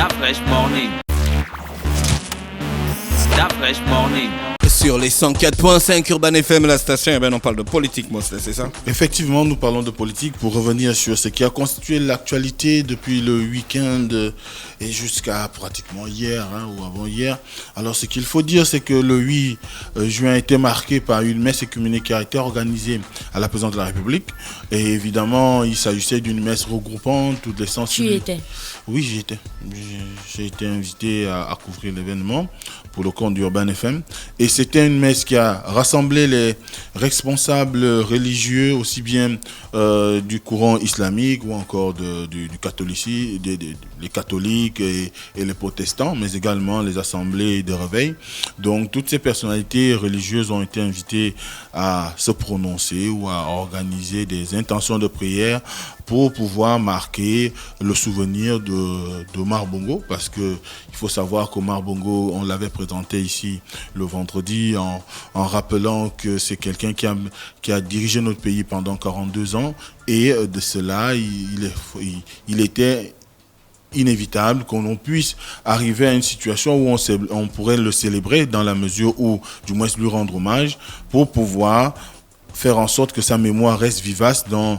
That fresh morning. That fresh morning. Sur les 104.5 Urban FM, la station, on parle de politique, Mosley, c'est ça? Effectivement, nous parlons de politique pour revenir sur ce qui a constitué l'actualité depuis le week-end et jusqu'à pratiquement hier ou avant-hier. Alors, ce qu'il faut dire, c'est que le 8 juin a été marqué par une messe œcuménique qui a été organisée à la présidence de la République. Et évidemment, il s'agissait d'une messe regroupant toutes les sensibilités. Tu y étais? Oui, j'y étais. J'ai été invité à couvrir l'événement pour le compte d'Urban FM. Et c'était une messe qui a rassemblé les responsables religieux, aussi bien du courant islamique ou encore du catholicisme, les catholiques et les protestants, mais également les assemblées de réveil. Donc toutes ces personnalités religieuses ont été invitées à se prononcer ou à organiser des intentions de prière pour pouvoir marquer le souvenir d'Omar Bongo, parce que il faut savoir qu'Omar Bongo, on l'avait présenté ici le vendredi en rappelant que c'est quelqu'un qui a dirigé notre pays pendant 42 ans et de cela, il était inévitable qu'on puisse arriver à une situation où on pourrait le célébrer dans la mesure où, du moins, lui rendre hommage pour pouvoir faire en sorte que sa mémoire reste vivace dans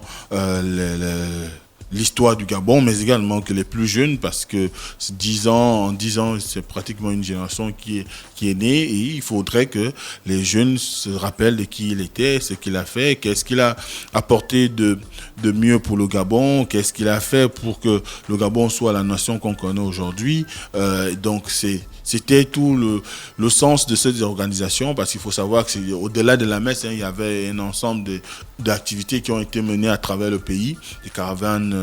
l'histoire du Gabon, mais également que les plus jeunes, parce que en 10 ans, c'est pratiquement une génération qui est née, et il faudrait que les jeunes se rappellent de qui il était, ce qu'il a fait, qu'est-ce qu'il a apporté de mieux pour le Gabon, qu'est-ce qu'il a fait pour que le Gabon soit la nation qu'on connaît aujourd'hui. Donc c'était tout le sens de cette organisation, parce qu'il faut savoir que au-delà de la messe, il y avait un ensemble d'activités qui ont été menées à travers le pays, des caravanes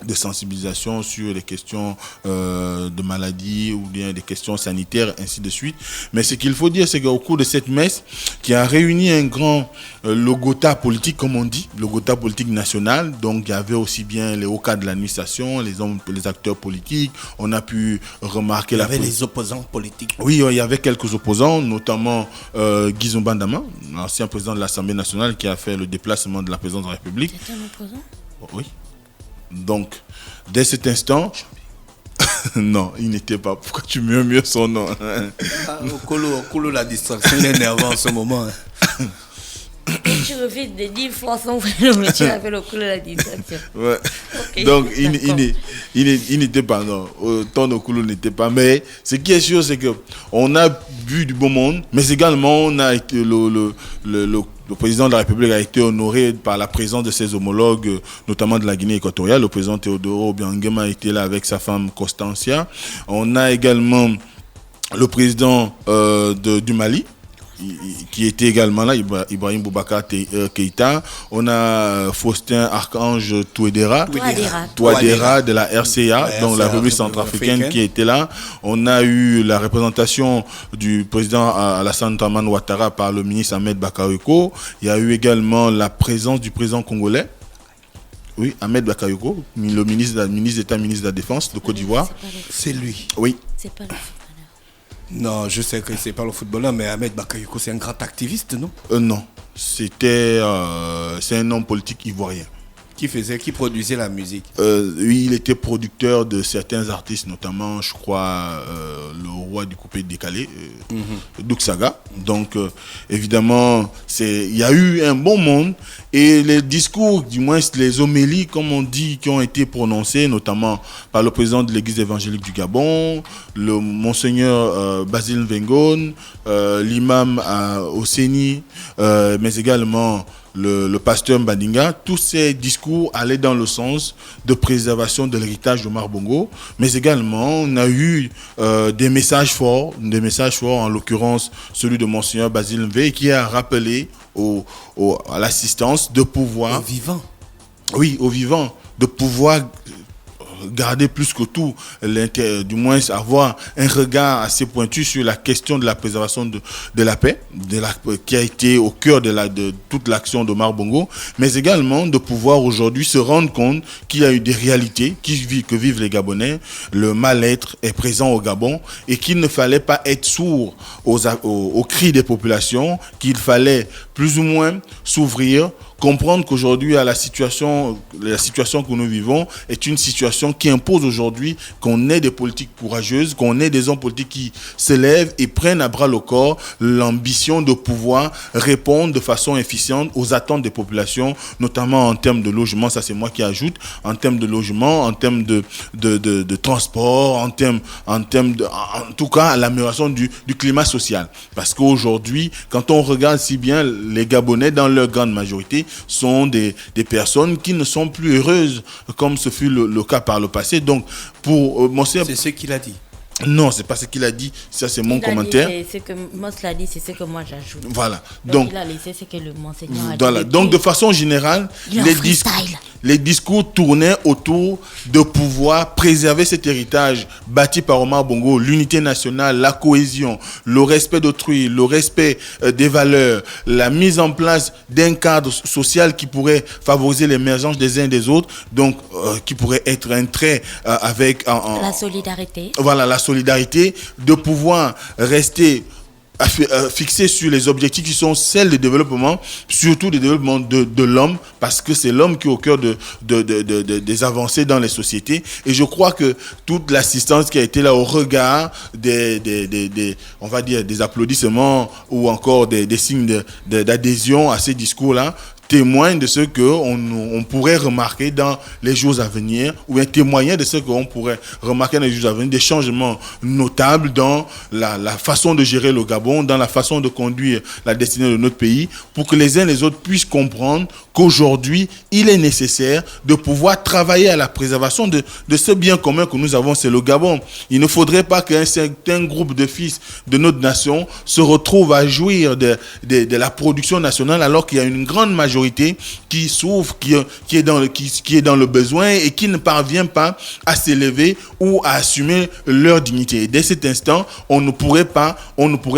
de sensibilisation sur les questions de maladies ou bien des questions sanitaires, ainsi de suite. Mais ce qu'il faut dire, c'est qu'au cours de cette messe, qui a réuni un grand logota politique, comme on dit, logota politique national, donc il y avait aussi bien les hauts cadres de l'administration, les acteurs politiques, on a pu remarquer... Il y avait les opposants politiques. Oui, il y avait quelques opposants, notamment Guy Bandama, l'ancien président de l'Assemblée nationale qui a fait le déplacement de la présidence de la République. C'était un opposant? Oui. Donc, dès cet instant, non, il n'était pas. Pourquoi tu murmures son nom? Okolo, la distraction est nerveuse en ce moment. Tu refuses de dire forcément que tu avais le coup de la distraction. Ouais. Okay, donc, il n'était pas, non. Ton Okolo n'était pas. Mais ce qui est sûr, c'est qu'on a vu du beau monde, mais également, on a été le président de la République a été honoré par la présence de ses homologues, notamment de la Guinée équatoriale. Le président Théodoro Obiangema était là avec sa femme Constancia. On a également le président du Mali, qui était également là, Ibrahim Boubacar Keïta. On a Faustin Archange Touadéra de la RCA, donc la République centrafricaine, qui était là. On a eu la représentation du président Alassane Dramane Ouattara par le ministre Ahmed Bakayoko. Il y a eu également la présence du président congolais. Oui, Ahmed Bakayoko, le ministre d'État, ministre de la Défense de Côte d'Ivoire. C'est lui. Oui. C'est pas le footballeur. Non, je sais que c'est pas le footballeur, mais Ahmed Bakayoko, c'est un grand activiste, non? Non, c'est un homme politique ivoirien. Qui produisait la musique? Oui, il était producteur de certains artistes, notamment, je crois, le roi du coupé décalé, Douksaga. Donc, évidemment, il y a eu un bon monde. Et les discours, du moins les homélies, comme on dit, qui ont été prononcés, notamment par le président de l'Église évangélique du Gabon, le monseigneur Basile Vengon, l'imam Oseni, mais également le pasteur Mbadinga, tous ces discours allaient dans le sens de préservation de l'héritage d'Omar Bongo, mais également on a eu des messages forts, en l'occurrence celui de monseigneur Basile Mvé, qui a rappelé à l'assistance de pouvoir... Au vivant. Oui, au vivant, de pouvoir garder plus que tout, du moins avoir un regard assez pointu sur la question de la préservation de la paix, qui a été au cœur de toute l'action d'Omar Bongo, mais également de pouvoir aujourd'hui se rendre compte qu'il y a eu des réalités que vivent les Gabonais. Le mal-être est présent au Gabon et qu'il ne fallait pas être sourd aux cris des populations, qu'il fallait plus ou moins s'ouvrir, comprendre qu'aujourd'hui, la situation que nous vivons est une situation qui impose aujourd'hui qu'on ait des politiques courageuses, qu'on ait des hommes politiques qui s'élèvent et prennent à bras le corps l'ambition de pouvoir répondre de façon efficiente aux attentes des populations, notamment en termes de logement, ça c'est moi qui ajoute, en termes de logement, en termes de transport, en tout cas à l'amélioration du climat social. Parce qu'aujourd'hui, quand on regarde si bien, les Gabonais, dans leur grande majorité, sont des personnes qui ne sont plus heureuses, comme ce fut le cas par le passé. Donc, pour c'est ce qu'il a dit. Non, c'est pas ce qu'il a dit. Ça, c'est mon commentaire. C'est ce que Moss l'a dit, c'est ce que moi j'ajoute. Voilà. Donc il a laissé ce que le monseigneur a dit. Voilà. Donc, de façon générale, les discours tournaient autour de pouvoir préserver cet héritage bâti par Omar Bongo, l'unité nationale, la cohésion, le respect d'autrui, le respect des valeurs, la mise en place d'un cadre social qui pourrait favoriser l'émergence des uns et des autres, donc qui pourrait être un trait avec la solidarité. Voilà, la solidarité, de pouvoir rester fixé sur les objectifs qui sont celles de développement, surtout du développement de l'homme, parce que c'est l'homme qui est au cœur des avancées dans les sociétés. Et je crois que toute l'assistance qui a été là au regard on va dire, des applaudissements ou encore des signes d'adhésion à ces discours-là, témoigne de ce qu'on pourrait remarquer dans les jours à venir, ou bien témoigner de ce qu'on pourrait remarquer dans les jours à venir, des changements notables dans la façon de gérer le Gabon, dans la façon de conduire la destinée de notre pays, pour que les uns et les autres puissent comprendre qu'aujourd'hui, il est nécessaire de pouvoir travailler à la préservation de ce bien commun que nous avons, c'est le Gabon. Il ne faudrait pas qu'un certain groupe de fils de notre nation se retrouve à jouir de la production nationale, alors qu'il y a une grande majorité qui souffre, qui est dans le besoin et qui ne parvient pas à s'élever ou à assumer leur dignité. Et dès cet instant, on ne pourrait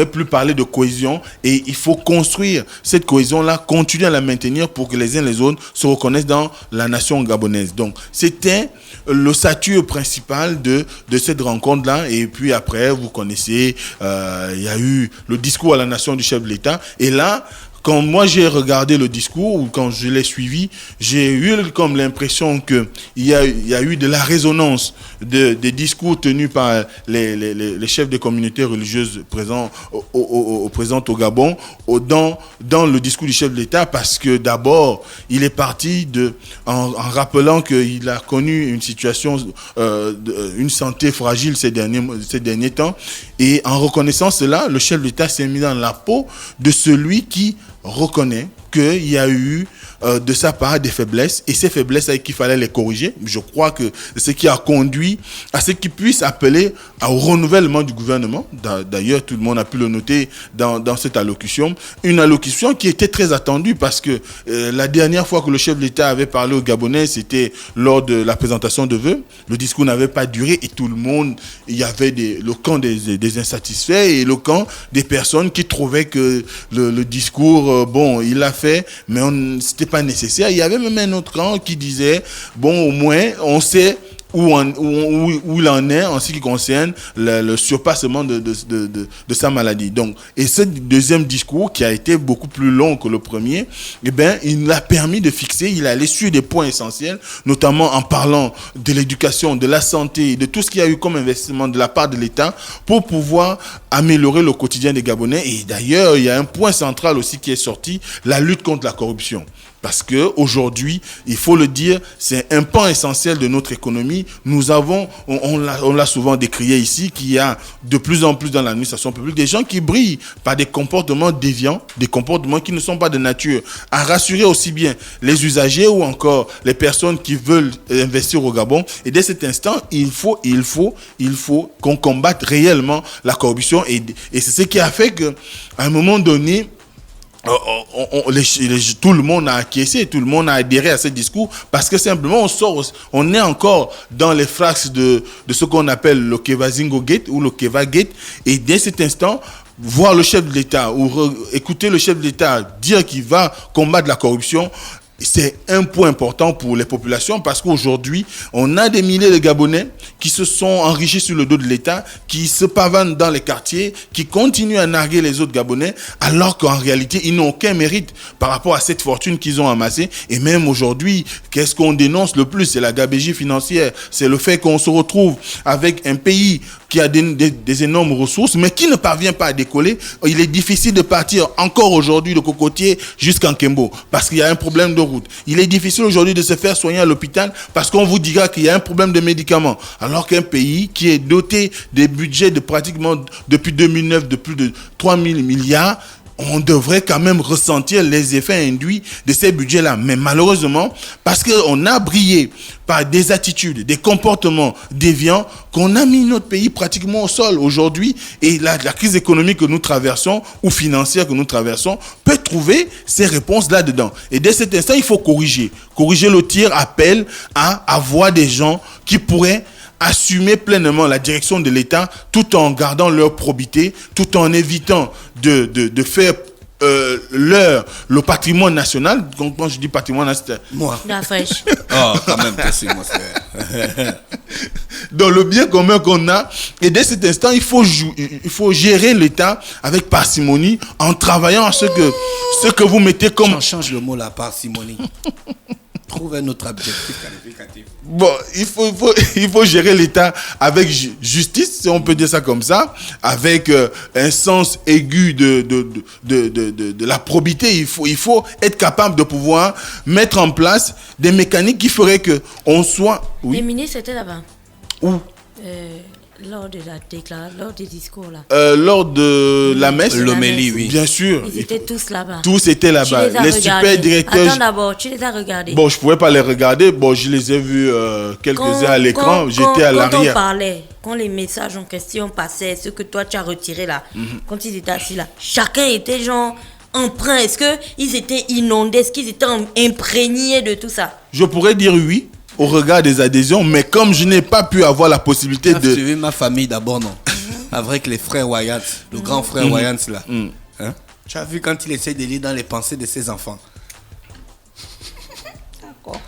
plus parler de cohésion, et il faut construire cette cohésion-là, continuer à la maintenir pour que les uns et les autres se reconnaissent dans la nation gabonaise. Donc, c'était l'ossature principale de cette rencontre-là. Et puis après, vous connaissez, il y a eu le discours à la nation du chef de l'État. Et là, quand moi j'ai regardé le discours, ou quand je l'ai suivi, j'ai eu comme l'impression qu'il y a eu de la résonance des discours tenus par les chefs des communautés religieuses présents au Gabon dans le discours du chef de l'État, parce que d'abord, il est parti en rappelant qu'il a connu une situation, une santé fragile ces derniers temps, et en reconnaissant cela, le chef de l'État s'est mis dans la peau de celui qui reconnaît qu'il y a eu de sa part des faiblesses, et ces faiblesses avec qu'il fallait les corriger. Je crois que c'est ce qui a conduit à ce qu'il puisse appeler au renouvellement du gouvernement. D'ailleurs, tout le monde a pu le noter dans cette allocution. Une allocution qui était très attendue, parce que la dernière fois que le chef de l'État avait parlé aux Gabonais, c'était lors de la présentation de vœux. Le discours n'avait pas duré, et tout le monde, il y avait le camp des insatisfaits et le camp des personnes qui trouvaient que le discours, il l'a fait, mais c'était pas nécessaire. Il y avait même un autre camp qui disait, au moins, on sait où il en est en ce qui concerne le surpassement de sa maladie. Donc, et ce deuxième discours, qui a été beaucoup plus long que le premier, il l'a permis de fixer, il allait sur des points essentiels, notamment en parlant de l'éducation, de la santé, de tout ce qu'il y a eu comme investissement de la part de l'État pour pouvoir améliorer le quotidien des Gabonais. Et d'ailleurs, il y a un point central aussi qui est sorti, la lutte contre la corruption. Parce que aujourd'hui, il faut le dire, c'est un pan essentiel de notre économie. Nous avons, on l'a souvent décrié ici, qu'il y a de plus en plus dans l'administration publique des gens qui brillent par des comportements déviants, des comportements qui ne sont pas de nature à rassurer aussi bien les usagers ou encore les personnes qui veulent investir au Gabon. Et dès cet instant, il faut qu'on combatte réellement la corruption. Et c'est ce qui a fait qu'à un moment donné, tout le monde a acquiescé, tout le monde a adhéré à ce discours, parce que simplement on est encore dans les phrases de ce qu'on appelle le Kevazingo Gate ou le Keva Gate. Et dès cet instant, voir le chef de l'État ou écouter le chef de l'État dire qu'il va combattre la corruption, c'est un point important pour les populations, parce qu'aujourd'hui, on a des milliers de Gabonais qui se sont enrichis sur le dos de l'État, qui se pavanent dans les quartiers, qui continuent à narguer les autres Gabonais, alors qu'en réalité, ils n'ont aucun mérite par rapport à cette fortune qu'ils ont amassée. Et même aujourd'hui, qu'est-ce qu'on dénonce le plus? C'est la gabegie financière. C'est le fait qu'on se retrouve avec un pays qui a des énormes ressources, mais qui ne parvient pas à décoller. Il est difficile de partir encore aujourd'hui de Cocotier jusqu'en Kembo, parce qu'il y a un problème de route. Il est difficile aujourd'hui de se faire soigner à l'hôpital, parce qu'on vous dira qu'il y a un problème de médicaments. Alors qu'un pays qui est doté des budgets de pratiquement, depuis 2009, de plus de 3 000 milliards, on devrait quand même ressentir les effets induits de ces budgets-là. Mais malheureusement, parce qu'on a brillé par des attitudes, des comportements déviants, qu'on a mis notre pays pratiquement au sol aujourd'hui. Et la crise économique que nous traversons, ou financière que nous traversons, peut trouver ses réponses là-dedans. Et dès cet instant, il faut corriger. Corriger le tir appelle à avoir des gens qui pourraient assumer pleinement la direction de l'État tout en gardant leur probité, tout en évitant de faire le patrimoine national. Quand je dis patrimoine national, Moi. La fraîche. Oh, quand même, merci, mon frère. dans le bien commun qu'on a. Et dès cet instant, il faut gérer l'État avec parcimonie en travaillant à ce que vous mettez comme... Change le mot, la parcimonie. Trouve un autre adjectif qualificatif. Bon, il faut gérer l'État avec justice, si on peut dire ça comme ça, avec un sens aigu de la probité. Il faut être capable de pouvoir mettre en place des mécaniques qui feraient que on soit... Les ministres étaient là-bas. Où? Lors de la déclaration, lors des discours là. Lors de la messe. L'homélie, oui. Bien sûr. Ils étaient tous là-bas. Tous étaient là-bas. Les super directeurs. Attends d'abord, tu les as regardés. Bon, je pouvais pas les regarder. Bon, je les ai vus quelques-uns à l'écran. J'étais à l'arrière. Quand on parlait, quand les messages en question passaient, ce que toi tu as retiré là, quand ils étaient assis là, chacun était genre emprunt. Est-ce qu'ils étaient inondés? Est-ce qu'ils étaient imprégnés de tout ça? Je pourrais dire oui au regard des adhésions, mais comme je n'ai pas pu avoir la possibilité Tu as de... suivi ma famille d'abord, non? Avec les frères Wayans, le grand frère Wayans là. Hein? Tu as vu quand il essaie de lire dans les pensées de ses enfants. D'accord.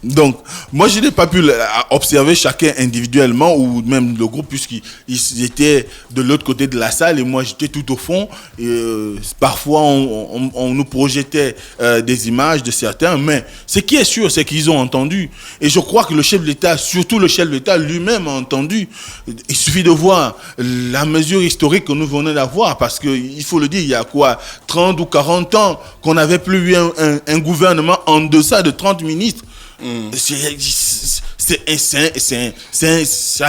Donc, moi, je n'ai pas pu observer chacun individuellement ou même le groupe, puisqu'ils étaient de l'autre côté de la salle et moi, j'étais tout au fond. Et, parfois, on nous projetait des images de certains, mais ce qui est sûr, c'est qu'ils ont entendu. Et je crois que le chef de l'État, surtout le chef de l'État lui-même a entendu. Il suffit de voir la mesure historique que nous venons d'avoir, parce qu'il faut le dire, il y a quoi, 30 ou 40 ans qu'on n'avait plus eu un gouvernement en deçà de 30 ministres. Il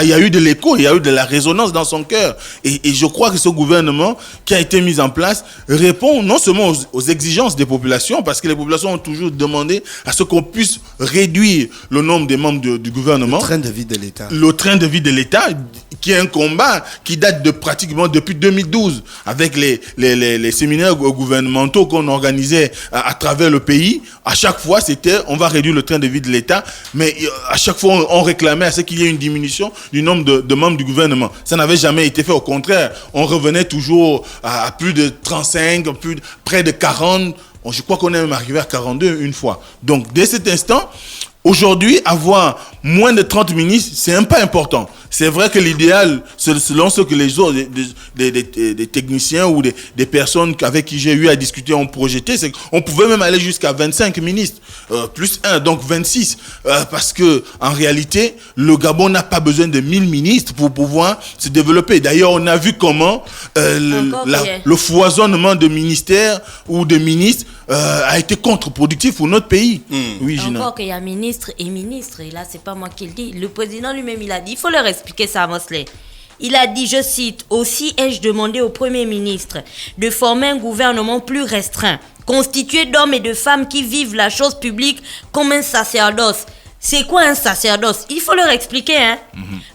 y a eu de l'écho, il y a eu de la résonance dans son cœur. Et je crois que ce gouvernement qui a été mis en place répond non seulement aux exigences des populations, parce que les populations ont toujours demandé à ce qu'on puisse réduire le nombre des membres du gouvernement. Le train de vie de l'État. Le train de vie de l'État, qui est un combat qui date de pratiquement depuis 2012, avec les séminaires gouvernementaux qu'on organisait à travers le pays. À chaque fois, c'était on va réduire le train de vie de l'État, mais à chaque fois, on réclamait à ce qu'il y ait une diminution du nombre de membres du gouvernement. Ça n'avait jamais été fait. Au contraire, on revenait toujours à plus de 35, près de 40. Je crois qu'on est même arrivé à 42 une fois. Donc, dès cet instant, aujourd'hui, avoir moins de 30 ministres, c'est un pas important. C'est vrai que l'idéal, selon ce que les autres, des techniciens ou des personnes avec qui j'ai eu à discuter ont projeté, c'est qu'on pouvait même aller jusqu'à 25 ministres, plus 1, donc 26. Parce que, en réalité, le Gabon n'a pas besoin de 1000 ministres pour pouvoir se développer. D'ailleurs, on a vu comment le foisonnement de ministères ou de ministres a été contre-productif pour notre pays. Oui, Gina. Encore qu'il y a ministre et ministre, et là, c'est pas moi qui le dis. Le président lui-même, il a dit, il faut leur expliquer ça à Mosley. Il a dit, je cite, aussi ai-je demandé au Premier ministre de former un gouvernement plus restreint, constitué d'hommes et de femmes qui vivent la chose publique comme un sacerdoce. C'est quoi un sacerdoce? Il faut leur expliquer, hein.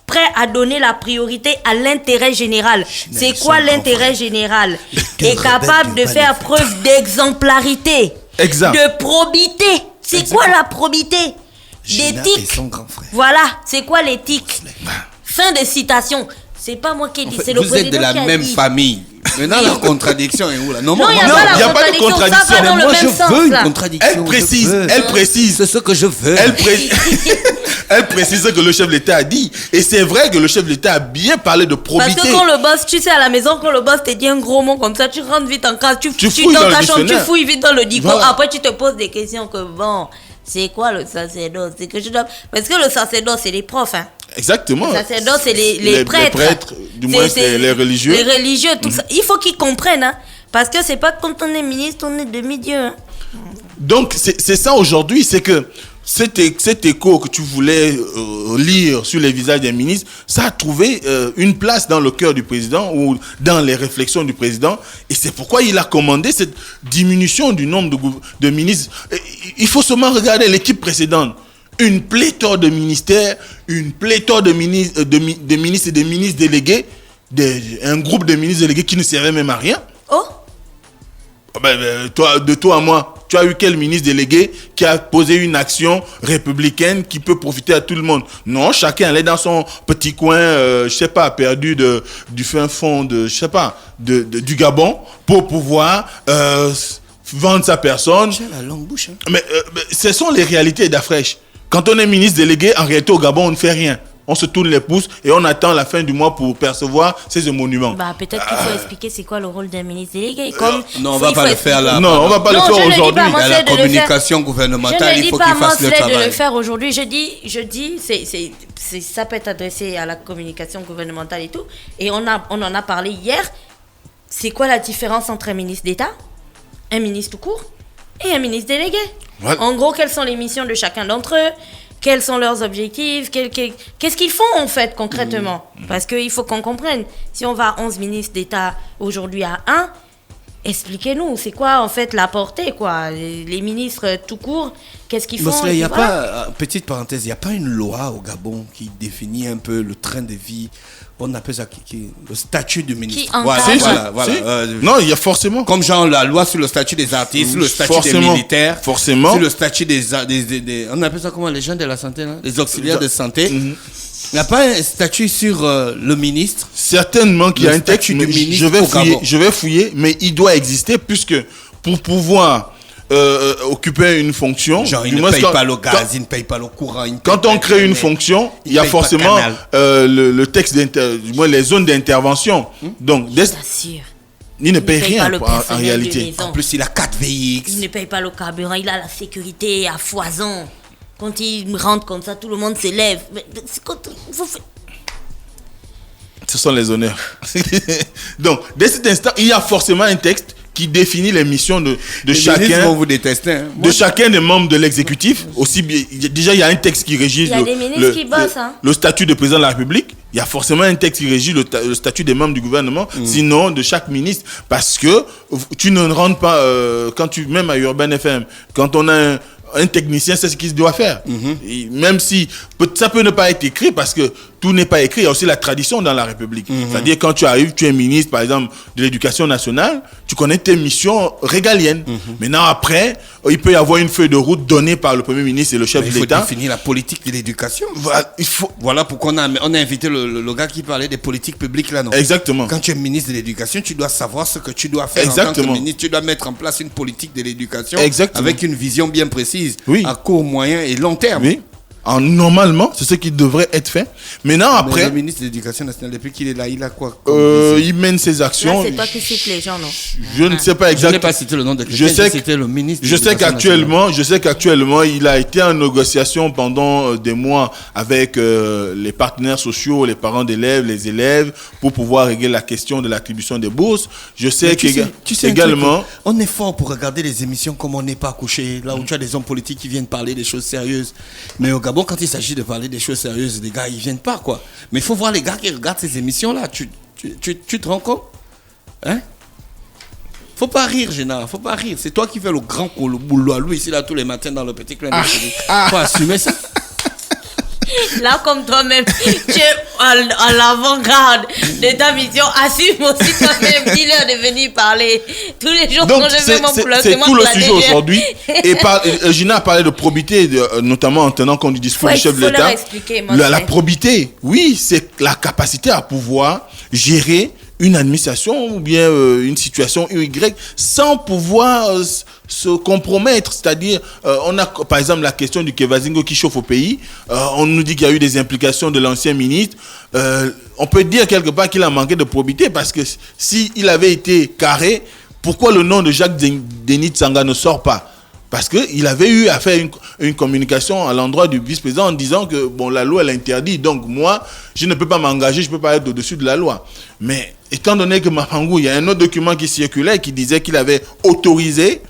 Prêt à donner la priorité à l'intérêt général. C'est quoi l'intérêt général? Et capable de faire preuve d'exemplarité, de probité. C'est quoi la probité? D'éthique. Voilà, c'est quoi l'éthique? Fin de citation. C'est pas moi qui ai dit, c'est le président qui a dit. Vous êtes de la même famille. Maintenant, la contradiction est où là? Non, il n'y a pas de contradiction. Ça va dans le même sens. Je veux une contradiction. Elle précise. C'est ce que je veux. Elle précise ce que le chef de l'État a dit. Et c'est vrai que le chef de l'État a bien parlé de probité. Parce que quand le boss, tu sais, à la maison, quand le boss te dit un gros mot comme ça, tu rentres vite en classe, tu fouilles dans dans le ta chambre, tu dictionnaire. fouilles vite dans le dico. Voilà. Après, tu te poses des questions que bon, c'est quoi le sacerdoce? C'est que je dois... Parce que le sacerdoce, c'est les profs, hein. Exactement. Le sacerdoce, c'est les prêtres. Les prêtres, du moins, c'est les religieux. Les religieux, tout ça. Il faut qu'ils comprennent, hein. Parce que c'est pas quand on est ministre, on est demi-dieu, hein. Donc, c'est ça aujourd'hui, c'est que cet écho que tu voulais lire sur les visages des ministres, ça a trouvé une place dans le cœur du président ou dans les réflexions du président. Et c'est pourquoi il a commandé cette diminution du nombre de ministres. Il faut seulement regarder l'équipe précédente. Une pléthore de ministères, une pléthore de ministres, de ministres et de ministres délégués, un groupe de ministres délégués qui ne servaient même à rien. Oh! De toi à moi, tu as eu quel ministre délégué qui a posé une action républicaine qui peut profiter à tout le monde? Non, chacun allait dans son petit coin, je sais pas, perdu du fin fond du Gabon pour pouvoir vendre sa personne. J'ai la longue bouche. Hein. Mais ce sont les réalités d'Afrèche. Quand on est ministre délégué, en réalité au Gabon, on ne fait rien. On se tourne les pouces et on attend la fin du mois pour percevoir ces émoluments. Bah, peut-être qu'il faut expliquer c'est quoi le rôle d'un ministre délégué. Comme Non, on va pas le faire là. Non, on va pas le faire aujourd'hui. Il y a la communication gouvernementale, il faut qu'il fasse le Je ne dis pas travail. de le faire aujourd'hui. Je dis, ça peut être adressé à la communication gouvernementale et tout. Et on en a parlé hier. C'est quoi la différence entre un ministre d'État, un ministre tout court et un ministre délégué? Voilà. En gros, quelles sont les missions de chacun d'entre eux? Quels sont leurs objectifs? Qu'est-ce qu'ils font en fait concrètement? Parce qu'il faut qu'on comprenne. Si on va à 11 ministres d'État aujourd'hui à 1, expliquez-nous, c'est quoi en fait la portée quoi? Les ministres tout court, qu'est-ce qu'ils font? Il n'y a Voilà. pas, petite parenthèse, il n'y a pas une loi au Gabon qui définit un peu le train de vie, on appelle ça le statut du ministre. Qui encadre. Voilà. Non, il y a forcément. Comme genre la loi sur le statut des artistes, sur le statut des militaires, forcément. sur le statut des on appelle ça comment, les gens de la santé, là, les auxiliaires de santé. Il n'y a pas un statut sur le ministre. Certainement qu'il y a Le un texte, statut du ministre je vais fouiller, mais il doit exister puisque pour pouvoir occuper une fonction, Genre, du il ne moins, paye pas le gaz, il ne paye pas le courant. quand on crée une fonction, il y a paye pas forcément Canal. le texte du moins les zones d'intervention. Donc, Je t'assure. il ne paye paye rien pas le en personnel de réalité. maison. En plus, il a 4 VX. Il ne paye pas le carburant, il a la sécurité à foison. Quand il rentre comme ça, tout le monde s'élève. Mais c'est quand vous faites... Ce sont les honneurs. Donc, dès cet instant, il y a forcément un texte qui définit les missions de Les chacun. ministres vont vous détester. Hein. De chacun des membres de l'exécutif. Aussi bien, déjà, il y a un texte qui régit Il y a des ministres qui bossent, hein. le statut de président de la République. Il y a forcément un texte qui régit le statut des membres du gouvernement, sinon de chaque ministre. Parce que tu ne rentres pas, même à Urban FM, quand on a un technicien, c'est ce qu'il doit faire. Et même si ça peut ne pas être écrit, parce que tout n'est pas écrit, il y a aussi la tradition dans la République. C'est-à-dire, quand tu arrives, tu es ministre, par exemple, de l'Éducation nationale, tu connais tes missions régaliennes. Maintenant, après, il peut y avoir une feuille de route donnée par le Premier ministre et le chef Il de faut l'État. définir la politique de l'éducation. Voilà, pourquoi on a invité le gars qui parlait des politiques publiques là, non? Exactement. Quand tu es ministre de l'éducation, tu dois savoir ce que tu dois faire. En tant Exactement. que ministre, tu dois mettre en place une politique de l'éducation. Exactement. Avec une vision bien précise. Oui. À court, moyen et long terme. Oui. Normalement, c'est ce qui devrait être fait. Maintenant, Mais après, le ministre de l'éducation nationale, depuis qu'il est là, il a quoi comme il mène ses actions. Là, c'est toi qui cites les gens, non? Je ne sais pas Je n'ai exactement. pas cité le nom de Je quelqu'un, sais c'était le ministre. de Je sais l'Éducation qu'actuellement, il a été en négociation pendant des mois avec les partenaires sociaux, les parents d'élèves, les élèves, pour pouvoir régler la question de l'attribution des bourses. Je sais qu'également, un truc, on est fort pour regarder les émissions comme on n'est pas couché, là où tu as des hommes politiques qui viennent parler des choses sérieuses. Mais au Gabon, quand il s'agit de parler des choses sérieuses, les gars, ils viennent pas, quoi. Mais il faut voir les gars qui regardent ces émissions-là. Tu te rends compte? Hein? Faut pas rire, Général, faut pas rire. C'est toi qui fais le grand boulot à lui ici, là, tous les matins dans le petit club. Faut assumer ça. Là, comme toi-même, tu es à l'avant-garde de ta mission. Assume aussi toi-même. Dis-leur de venir parler. Tous les jours, donc quand je fais mon boulot, c'est moi tout qui le la sujet dégère. aujourd'hui. Et Gina a parlé de probité, notamment en tenant compte du discours Ouais, du chef de faut leur l'État. expliquer, moi, La c'est- probité, oui, c'est la capacité à pouvoir gérer une administration ou bien une situation Y sans pouvoir se compromettre. C'est-à-dire, on a par exemple la question du Kevazingo qui chauffe au pays. On nous dit qu'il y a eu des implications de l'ancien ministre. On peut dire quelque part qu'il a manqué de probité parce que s'il avait été carré, pourquoi le nom de Jacques Denis Tsanga ne sort pas? Parce qu'il avait eu à faire une communication à l'endroit du vice-président en disant que bon, la loi l'interdit, donc moi, je ne peux pas m'engager, je ne peux pas être au-dessus de la loi. Mais étant donné que Mafangou, il y a un autre document qui circulait qui disait qu'il avait autorisé,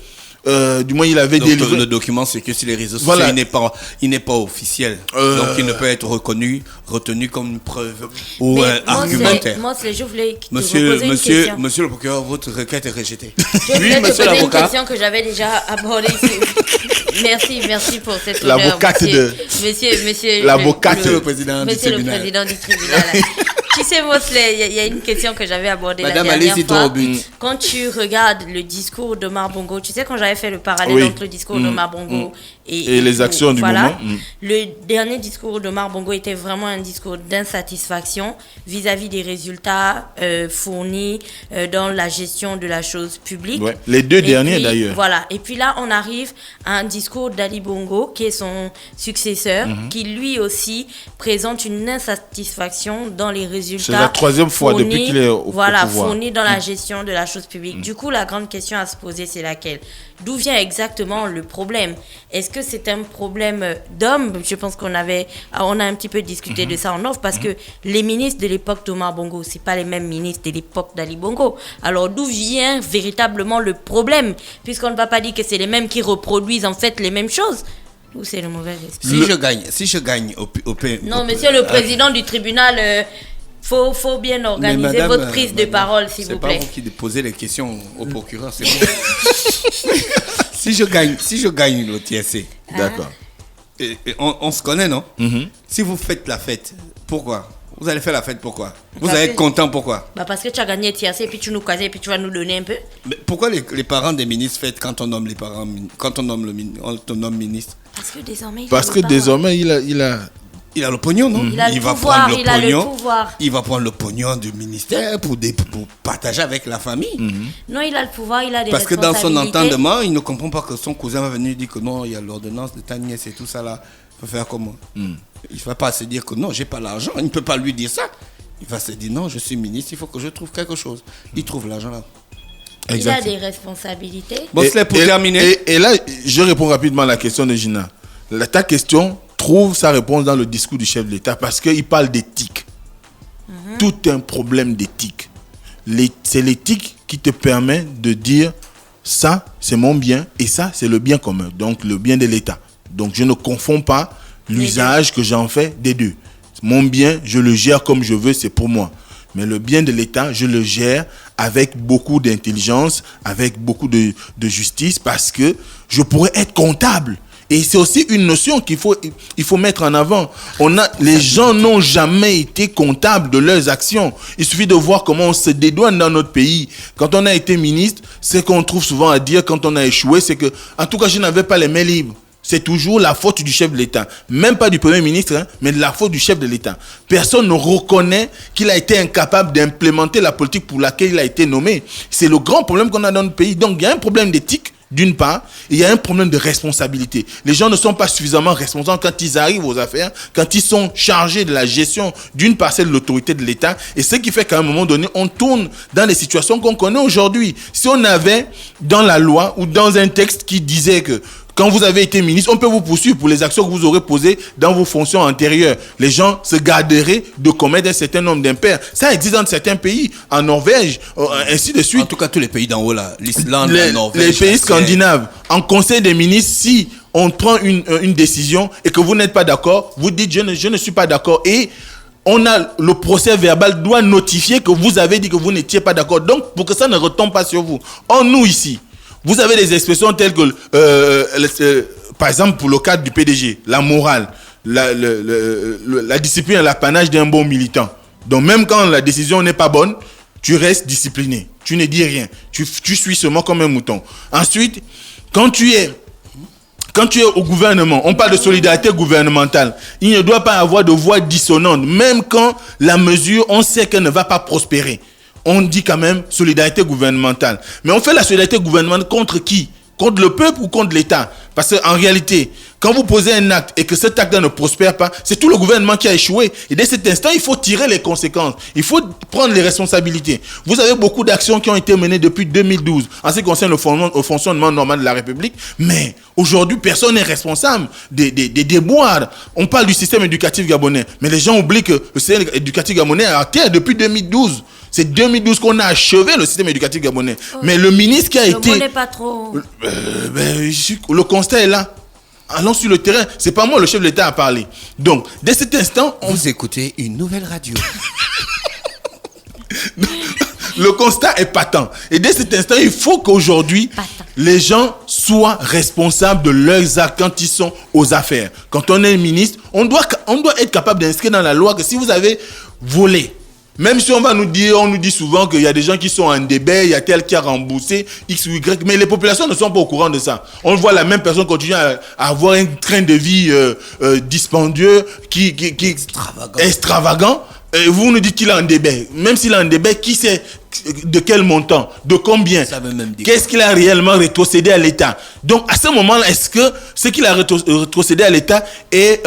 du moins il avait délivré. Le document, c'est que sur les réseaux sociaux, Voilà. il n'est pas officiel. Donc il ne peut être retenu comme une preuve ou Mais argumentaire. je voulais te reposer une question. Monsieur le procureur, votre requête est rejetée. Je voulais te poser une question que j'avais déjà abordée. Merci pour cette honneur. L'avocate Monsieur l'avocate. Monsieur le président du Monsieur le tribunal. président du tribunal. Tu sais, Mosley, il y a une question que j'avais abordée Madame, la dernière allez-y, fois. droit au but. Quand tu regardes le discours d'Omar Bongo, tu sais, quand j'avais fait le parallèle Oui. entre le discours d'Omar Bongo Et les actions du moment. Le dernier discours d'Omar Bongo était vraiment un discours d'insatisfaction vis-à-vis des résultats fournis dans la gestion de la chose publique. Ouais. Les deux Et derniers, puis, d'ailleurs. Voilà. Et puis là, on arrive à un discours d'Ali Bongo, qui est son successeur, qui lui aussi présente une insatisfaction dans les résultats. C'est la troisième fois fournis, depuis qu'il est au pouvoir. fournis dans la gestion de la chose publique. Du coup, la grande question à se poser, c'est laquelle? D'où vient exactement le problème? Est-ce que c'est un problème d'homme? Je pense on a un petit peu discuté de ça en off, parce que les ministres de l'époque d'Omar Bongo, c'est pas les mêmes ministres de l'époque d'Ali Bongo. Alors d'où vient véritablement le problème? Puisqu'on ne va pas dire que c'est les mêmes qui reproduisent en fait les mêmes choses. Ou c'est le mauvais esprit? Si je gagne Non, monsieur le président du tribunal, faut bien organiser madame, votre prise de parole, s'il vous plaît. C'est pas vous qui posez les questions au procureur, c'est bon. Si je gagne le TSC, D'accord. on se connaît, non? Si vous faites la fête, pourquoi? Vous allez faire la fête, pourquoi? Vous allez être content, pourquoi? Parce que tu as gagné TRC et puis tu nous croises et puis tu vas nous donner un peu. Mais pourquoi les parents des ministres fêtent quand on nomme les parents, quand on nomme on nomme ministre? Parce que désormais, Il a le pognon, non? Il a le va pouvoir, prendre il a le pognon. pouvoir. Il va prendre le pognon du ministère pour partager avec la famille. Non, il a le pouvoir, il a des Parce que dans son responsabilités. entendement, il ne comprend pas que son cousin va venir dire que non, il y a l'ordonnance de ta nièce et tout ça là. Il faut faire comment? Il ne va pas se dire que non, j'ai pas l'argent. Il ne peut pas lui dire ça. Il va se dire non, je suis ministre, il faut que je trouve quelque chose. Il trouve l'argent là. Il a des responsabilités. Bon, c'est pour terminer. Et là, je réponds rapidement à la question de Gina. Ta question trouve sa réponse dans le discours du chef de l'État parce qu'il parle d'éthique. Tout un problème d'éthique. C'est l'éthique qui te permet de dire ça, c'est mon bien et ça, c'est le bien commun. Donc, le bien de l'État. Donc, je ne confonds pas l'usage que j'en fais des deux. Mon bien, je le gère comme je veux, c'est pour moi. Mais le bien de l'État, je le gère avec beaucoup d'intelligence, avec beaucoup de justice, parce que je pourrais être comptable. Et c'est aussi une notion qu'il faut mettre en avant. Les gens n'ont jamais été comptables de leurs actions. Il suffit de voir comment on se dédouane dans notre pays. Quand on a été ministre, ce qu'on trouve souvent à dire quand on a échoué, c'est que, en tout cas, je n'avais pas les mains libres. C'est toujours la faute du chef de l'État. Même pas du Premier ministre, mais de la faute du chef de l'État. Personne ne reconnaît qu'il a été incapable d'implémenter la politique pour laquelle il a été nommé. C'est le grand problème qu'on a dans notre pays. Donc, il y a un problème d'éthique, d'une part, et il y a un problème de responsabilité. Les gens ne sont pas suffisamment responsables quand ils arrivent aux affaires, quand ils sont chargés de la gestion d'une parcelle de l'autorité de l'État. Et ce qui fait qu'à un moment donné, on tourne dans les situations qu'on connaît aujourd'hui. Si on avait dans la loi ou dans un texte qui disait que quand vous avez été ministre, on peut vous poursuivre pour les actions que vous aurez posées dans vos fonctions antérieures. Les gens se garderaient de commettre un certain nombre d'impairs. Ça existe dans certains pays, en Norvège, ainsi de suite. En tout cas, tous les pays d'en haut là, l'Islande, la Norvège. Les pays scandinaves, en conseil des ministres, si on prend une décision et que vous n'êtes pas d'accord, vous dites je ne suis pas d'accord. Et on a le procès verbal doit notifier que vous avez dit que vous n'étiez pas d'accord. Donc, pour que ça ne retombe pas sur vous. Or, nous ici, vous avez des expressions telles que, par exemple, pour le cadre du PDG, la morale, la discipline et l'apanage d'un bon militant. Donc, même quand la décision n'est pas bonne, tu restes discipliné. Tu ne dis rien. Tu suis seulement comme un mouton. Ensuite, quand tu es au gouvernement, on parle de solidarité gouvernementale. Il ne doit pas avoir de voix dissonante, même quand la mesure, on sait qu'elle ne va pas prospérer. on dit quand même solidarité gouvernementale. Mais on fait la solidarité gouvernementale contre qui? Contre le peuple ou contre l'État? Parce qu'en réalité, quand vous posez un acte et que cet acte ne prospère pas, c'est tout le gouvernement qui a échoué. Et dès cet instant, il faut tirer les conséquences. Il faut prendre les responsabilités. Vous avez beaucoup d'actions qui ont été menées depuis 2012 en ce qui concerne le fonctionnement normal de la République. Mais aujourd'hui, personne n'est responsable des déboires. On parle du système éducatif gabonais. Mais les gens oublient que le système éducatif gabonais est à terre depuis 2012. C'est 2012 qu'on a achevé le système éducatif gabonais. Mais le ministre qui a été... Je ne connais pas trop. Le constat est là. Allons sur le terrain. C'est pas moi le chef de l'État à parler. Donc, dès cet instant... Vous écoutez une nouvelle radio. Le constat est patent. Et dès cet instant, il faut qu'aujourd'hui, les gens soient responsables de leurs actes quand ils sont aux affaires. Quand on est ministre, on doit être capable d'inscrire dans la loi que si vous avez volé, même si on nous dit souvent qu'il y a des gens qui sont en débat, il y a tel qui a remboursé, X ou Y, mais les populations ne sont pas au courant de ça. On voit la même personne continuer à avoir un train de vie dispendieux, qui extravagant. Et vous nous dites qu'il a un débat. Même s'il a un débat, qui sait de quel montant, de combien, qu'est-ce qu'il a réellement rétrocédé à l'État? Donc à ce moment-là, est-ce que ce qu'il a rétrocédé à l'État est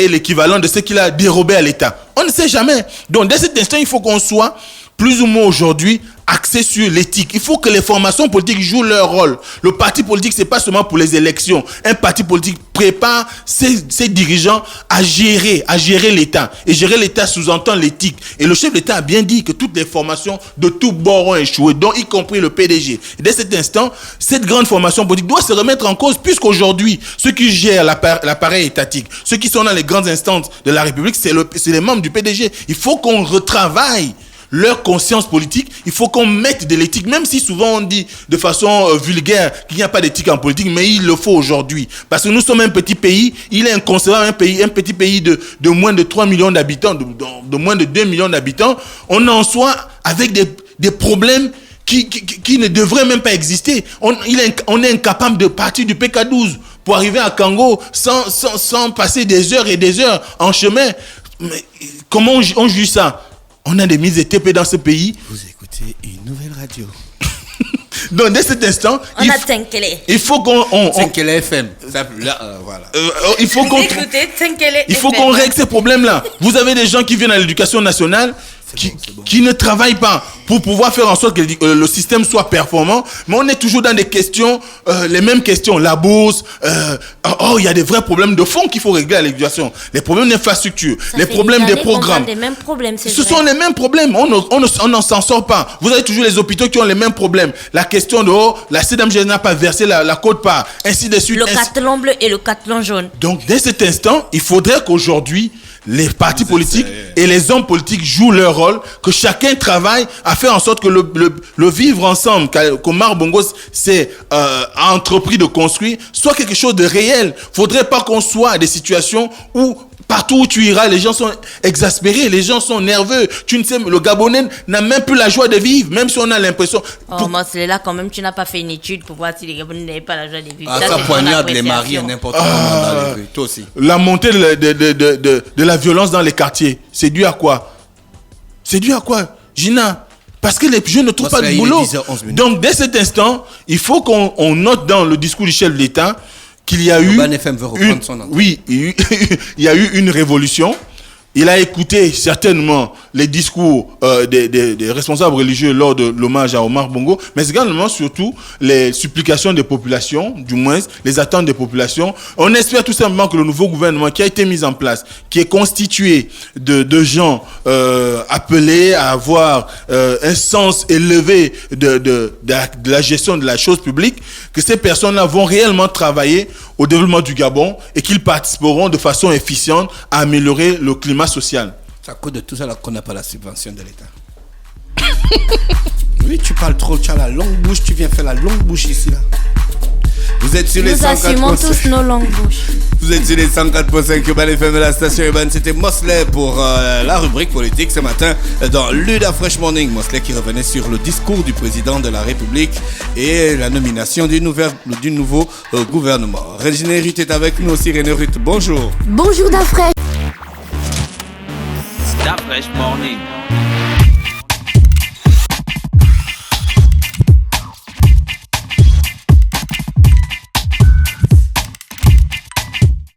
l'équivalent de ce qu'il a dérobé à l'État? On ne sait jamais. Donc dès cet instant, il faut qu'on soit plus ou moins aujourd'hui axé sur l'éthique. Il faut que les formations politiques jouent leur rôle. Le parti politique, c'est pas seulement pour les élections. Un parti politique prépare ses dirigeants à gérer l'État. Et gérer l'État sous-entend l'éthique. Et le chef de l'État a bien dit que toutes les formations de tous bords ont échoué, dont y compris le PDG. Et dès cet instant, cette grande formation politique doit se remettre en cause, puisqu'aujourd'hui, ceux qui gèrent l'appareil étatique, ceux qui sont dans les grandes instances de la République, c'est les membres du PDG. Il faut qu'on retravaille leur conscience politique, il faut qu'on mette de l'éthique, même si souvent on dit de façon vulgaire qu'il n'y a pas d'éthique en politique, mais il le faut aujourd'hui. Parce que nous sommes un petit pays, il est inconcevable un petit pays de moins de 3 millions d'habitants, de moins de 2 millions d'habitants, on en soit avec des problèmes qui ne devraient même pas exister. On est incapable de partir du PK12 pour arriver à Kango sans passer des heures et des heures en chemin. Mais comment on juge ça? On a des mises de TP dans ce pays. Vous écoutez une nouvelle radio. Donc, dès cet instant, il faut qu'on... Tsenkele FM. Voilà. Il faut qu'on règle ces problèmes-là. Vous avez des gens qui viennent à l'éducation nationale qui ne travaillent pas pour pouvoir faire en sorte que le système soit performant, mais on est toujours dans des questions, les mêmes questions, la bourse, il y a des vrais problèmes de fond qu'il faut régler à l'éducation, les problèmes d'infrastructure, les problèmes des programmes. Ce sont les mêmes problèmes, on ne s'en sort pas. Vous avez toujours les hôpitaux qui ont les mêmes problèmes, la question de la CDMG n'a pas versé la quote-part, ainsi de suite. Le cathlon bleu et le cathlon jaune. Donc dès cet instant, il faudrait qu'aujourd'hui les partis politiques et les hommes politiques jouent leur rôle, que chacun travaille à faire en sorte que le vivre ensemble qu'Omar Bongo a entrepris de construire soit quelque chose de réel. Faudrait pas qu'on soit à des situations où partout où tu iras, les gens sont exaspérés, les gens sont nerveux. Tu ne sais, le Gabonais n'a même plus la joie de vivre, même si on a l'impression. Moi, c'est là quand même, tu n'as pas fait une étude pour voir si les Gabonais n'avaient pas la joie de vivre. Ça poignarde les maris à n'importe quel moment dans les rues. Toi aussi. La montée de la violence dans les quartiers, c'est dû à quoi? C'est dû à quoi, Gina? Parce que les jeunes ne trouvent pas de boulot. Donc, dès cet instant, il faut qu'on note dans le discours du chef de l'État qu'il y a eu il y a eu une révolution. Il a écouté certainement les discours des responsables religieux lors de l'hommage à Omar Bongo, mais également surtout les supplications des populations, du moins les attentes des populations. On espère tout simplement que le nouveau gouvernement qui a été mis en place, qui est constitué de gens appelés à avoir un sens élevé de la gestion de la chose publique, que ces personnes-là vont réellement travailler au développement du Gabon et qu'ils participeront de façon efficiente à améliorer le climat social. C'est à cause de tout ça là qu'on n'a pas la subvention de l'État. Oui, tu parles trop, tu as la longue bouche, tu viens faire la longue bouche ici là. Vous êtes sur les 104.5. Nous assumons tous nos longues bouches. Vous êtes sur les 104.5 Urban FM de la station Urban. C'était Mosley pour la rubrique politique ce matin dans Luda Fresh Morning. Mosley qui revenait sur le discours du président de la République et la nomination du nouveau gouvernement. Régine Ruth est avec nous aussi. René Ruth, bonjour. Bonjour Dafresh. Da Fresh Morning.